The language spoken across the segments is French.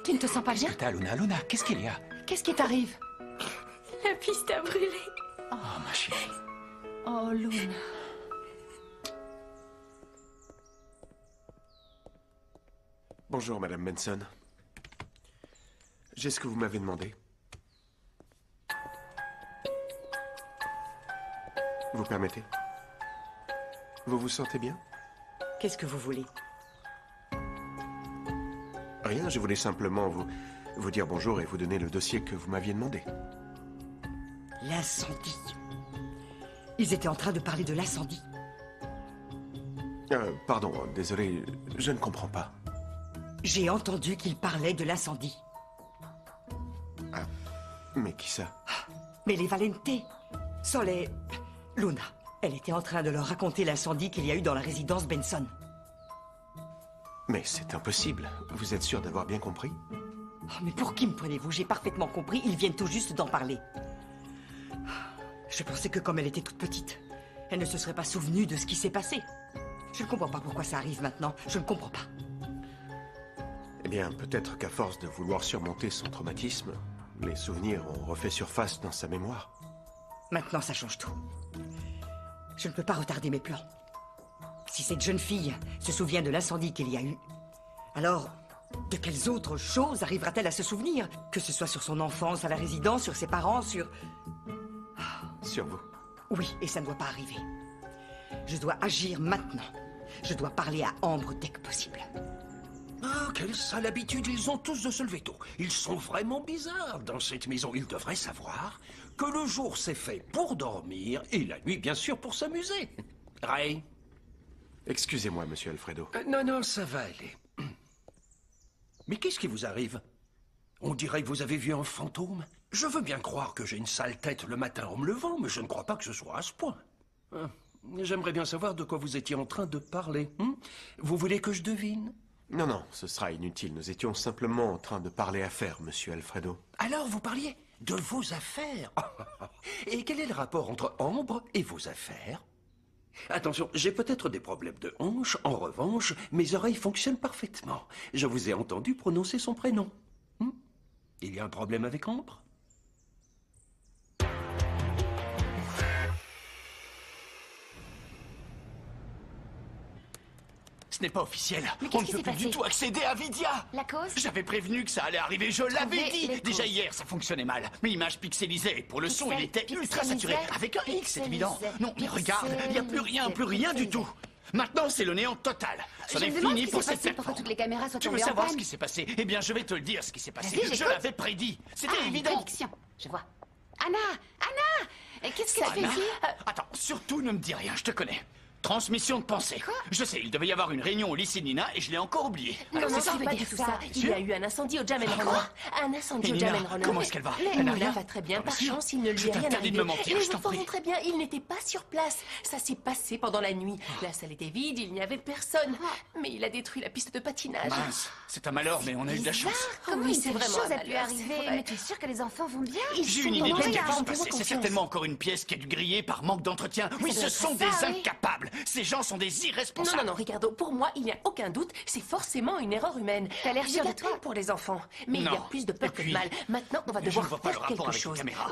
Tu ne te sens pas bien? Qu'est-ce que t'as, Luna? Luna, qu'est-ce qu'il y a? Qu'est-ce qui t'arrive? La piste a brûlé. Oh, ma chérie. Oh, Luna. Bonjour, Madame Benson. J'ai ce que vous m'avez demandé. Vous permettez? Vous vous sentez bien? Qu'est-ce que vous voulez? Rien, je voulais simplement vous dire bonjour et vous donner le dossier que vous m'aviez demandé. L'incendie. Ils étaient en train de parler de l'incendie. Pardon, désolé, je ne comprends pas. J'ai entendu qu'ils parlaient de l'incendie. Ah, mais qui ça? Mais les Valente, sans les... Luna, elle était en train de leur raconter l'incendie qu'il y a eu dans la résidence Benson. Mais c'est impossible. Vous êtes sûr d'avoir bien compris? Oh, mais pour qui me prenez-vous? J'ai parfaitement compris, ils viennent tout juste d'en parler. Je pensais que comme elle était toute petite, elle ne se serait pas souvenue de ce qui s'est passé. Je ne comprends pas pourquoi ça arrive maintenant, je ne comprends pas. Eh bien, peut-être qu'à force de vouloir surmonter son traumatisme, les souvenirs ont refait surface dans sa mémoire. Maintenant, ça change tout. Je ne peux pas retarder mes plans. Si cette jeune fille se souvient de l'incendie qu'il y a eu, alors de quelles autres choses arrivera-t-elle à se souvenir? Que ce soit sur son enfance, à la résidence, sur ses parents, sur... Sur vous? Oui, et ça ne doit pas arriver. Je dois agir maintenant. Je dois parler à Ambre dès que possible. Ah, quelle sale habitude, ils ont tous de se lever tôt. Ils sont vraiment bizarres dans cette maison. Ils devraient savoir que le jour c'est fait pour dormir et la nuit, bien sûr, pour s'amuser. Ray? Excusez-moi, monsieur Alfredo. Non, ça va aller. Mais qu'est-ce qui vous arrive? On dirait que vous avez vu un fantôme. Je veux bien croire que j'ai une sale tête le matin en me levant, mais je ne crois pas que ce soit à ce point. J'aimerais bien savoir de quoi vous étiez en train de parler. Vous voulez que je devine? Non, ce sera inutile. Nous étions simplement en train de parler affaires, monsieur Alfredo. Alors, vous parliez de vos affaires. Et quel est le rapport entre Ambre et vos affaires? Attention, j'ai peut-être des problèmes de hanche. En revanche, mes oreilles fonctionnent parfaitement. Je vous ai entendu prononcer son prénom. Il y a un problème avec Ambre? Ce n'est pas officiel. Mais On qu'est-ce ne qui peut s'est plus passé? du tout accéder à Vidia. La cause? J'avais prévenu que ça allait arriver, je l'avais dit. les Déjà causes. hier, ça fonctionnait mal. Mais l'image pixelisée. Pour le son, il était ultra Pixelisé. saturé. Avec un X, c'est évident. Pixelisé. Non, mais regarde, il n'y a plus rien du tout. Maintenant, c'est le néant total. C'en Je est me demande fini ce qui pour s'est cette passé pour que plateforme. toutes les caméras soient Tu veux tombées en savoir panne? ce qui s'est passé? Eh bien, je vais te le dire, ce qui s'est passé. Vas-y, Je j'écoute. l'avais prédit. C'était Une évident. prédiction. Je vois. Anna, qu'est-ce que tu Anna, fais? attends, surtout ne me dis rien, je te connais. Transmission de pensée. Quoi? Je sais, il devait y avoir une réunion au lycée Nina et je l'ai encore oublié. Non, Comment c'est ça, pas veut du dire tout ça? ça. Il y a eu un incendie au Jam and Runner. Un incendie Et au Nina, Jam and Runner. comment est-ce qu'elle va? Elle n'a Nina rien? va très bien. Par Sûr? chance, il ne lui Je est rien t'interdis de arrivé. me mentir, Et je les t'en enfants prie. vont très bien. Il n'était pas sur place. Ça s'est passé pendant la nuit. La salle était vide, il n'y avait personne. Mais il a détruit la piste de patinage. Mince, c'est un malheur, mais on a eu de la chance. Comment Oui, une c'est telle vraiment chose un a pu malheur, arriver? c'est vrai. Mais tu es sûr que les enfants vont bien? J'ai une idée dans de ce le qui a dû regard, se on passer. C'est confiance. certainement encore une pièce qui a dû griller par manque d'entretien. Oui, doit ce être sont ça, des oui. incapables. Ces gens sont des irresponsables. Non, Ricardo, pour moi, il n'y a aucun doute, c'est forcément une erreur humaine. T'as l'air J'ai sûr de de toi. peine pour les enfants, mais il y a Non. plus de Et peur que de puis, mal. Maintenant, on va je devoir ne vois pas faire le rapport quelque avec les chose. caméras.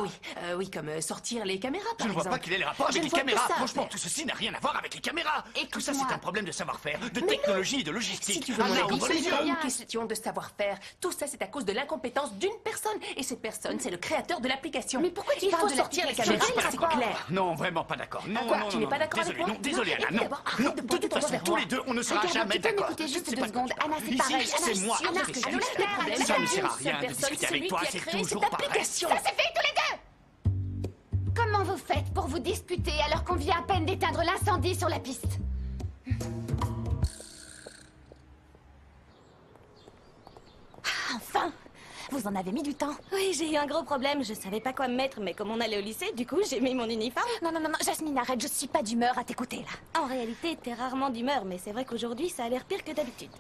Oui, comme sortir les caméras, Je par ne vois exemple. pas quel est le rapport Je avec ne les vois que caméras. ça. Franchement, tout ceci n'a rien à voir avec les caméras. Tout ça, Écoute-moi. c'est un problème de savoir-faire, de Mais technologie et de logistique. Si tu veux mon Anna, avis, ouvre ce les n'est yeux. pas une question de savoir-faire. Tout ça, c'est à cause de l'incompétence d'une personne. Et cette personne, c'est le créateur de l'application. Mais pourquoi tu Il parles faut de sortir les l'application? caméras, Je ne suis c'est pas clair. Non, vraiment pas d'accord. Non, Quoi, non, tu non, n'es non, pas d'accord avec désolé, moi? non, désolé, Non, Anna, et non. d'abord, arrête Non, de de pointer toute ton façon, doigt vers tous moi. les deux, on ne sera Ricardo, jamais tu peux d'accord. m'écouter juste C'est 2 pas secondes? ça. Anna, c'est Ici, pareil. c'est Anna, moi. Anna, Anna, ce que je c'est dis, lui. c'est clair, Le problème, Anna, Ça ne c'est sert à qu'une rien seule de personne, discuter avec celui toi, qui a c'est créé toujours cette pareil. application. Ça c'est fait tous les deux! Comment vous faites pour vous disputer alors qu'on vient à peine d'éteindre l'incendie sur la piste? Enfin! Vous en avez mis du temps. Oui, j'ai eu un gros problème. Je savais pas quoi me mettre, mais comme on allait au lycée, du coup, j'ai mis mon uniforme. Non, Jasmine, arrête, je suis pas d'humeur à t'écouter là. En réalité, t'es rarement d'humeur, mais c'est vrai qu'aujourd'hui, ça a l'air pire que d'habitude.